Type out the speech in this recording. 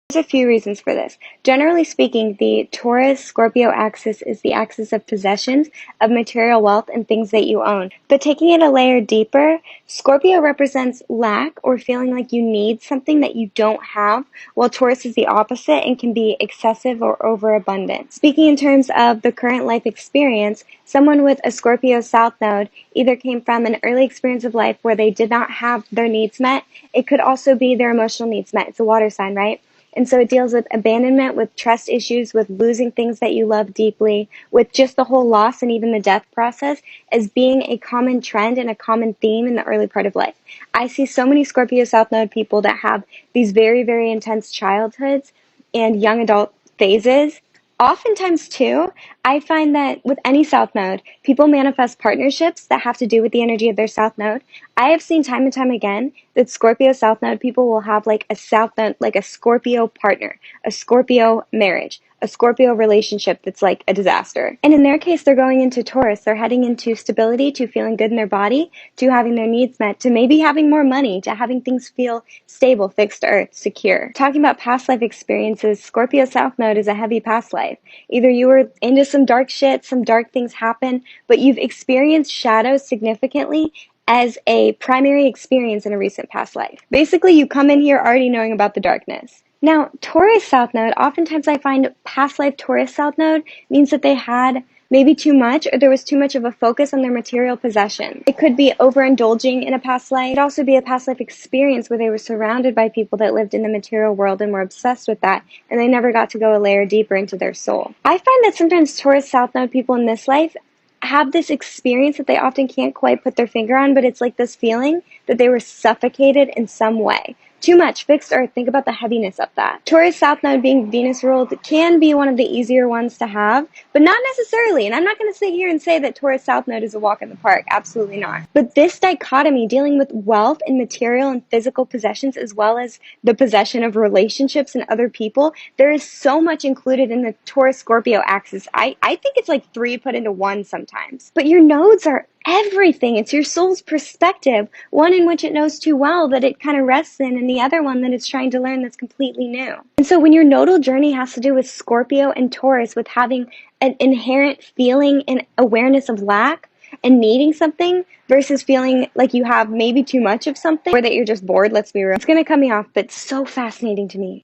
There's a few reasons for this. Generally speaking, the Taurus Scorpio axis is the axis of possessions, of material wealth, and things that you own. But taking it a layer deeper, Scorpio represents lack or feeling like you need something that you don't have, while Taurus is the opposite and can be excessive or overabundant. Speaking in terms of the current life experience, someone with a Scorpio South Node either came from an early experience of life where they did not have their needs met. It could also be their emotional needs met. It's a water sign, right? And so it deals with abandonment, with trust issues, with losing things that you love deeply, with just the whole loss and even the death process as being a common trend and a common theme in the early part of life. I see so many Scorpio South Node people that have these very, very intense childhoods and young adult phases. Oftentimes, too, I find that with any South Node, people manifest partnerships that have to do with the energy of their South Node. I have seen time and time again that Scorpio South Node people will have like a South Node, like a Scorpio partner, a Scorpio marriage, a Scorpio relationship that's like a disaster. And in their case, they're going into Taurus. They're heading into stability, to feeling good in their body, to having their needs met, to maybe having more money, to having things feel stable, fixed earth, secure. Talking about past life experiences, Scorpio South Node is a heavy past life. Either you were into some dark shit, some dark things happen, but you've experienced shadows significantly as a primary experience in a recent past life. Basically, you come in here already knowing about the darkness. Now, Taurus South Node, oftentimes I find past life Taurus South Node means that they had maybe too much, or there was too much of a focus on their material possession. It could be overindulging in a past life. It could also be a past life experience where they were surrounded by people that lived in the material world and were obsessed with that, and they never got to go a layer deeper into their soul. I find that sometimes Taurus South Node people in this life have this experience that they often can't quite put their finger on, but it's like this feeling that they were suffocated in some way. Too much, fixed earth, think about the heaviness of that. Taurus South Node being Venus ruled can be one of the easier ones to have, but not necessarily. And I'm not going to sit here and say that Taurus South Node is a walk in the park. Absolutely not. But this dichotomy, dealing with wealth and material and physical possessions, as well as the possession of relationships and other people, there is so much included in the Taurus Scorpio axis. I think it's like 3 put into 1 sometimes. But your nodes are everything. It's your soul's perspective, one in which it knows too well that it kind of rests in, and the other one that it's trying to learn that's completely new. And so when your nodal journey has to do with Scorpio and Taurus, with having an inherent feeling and awareness of lack and needing something versus feeling like you have maybe too much of something or that you're just bored, let's be real, it's going to cut me off, but so fascinating to me.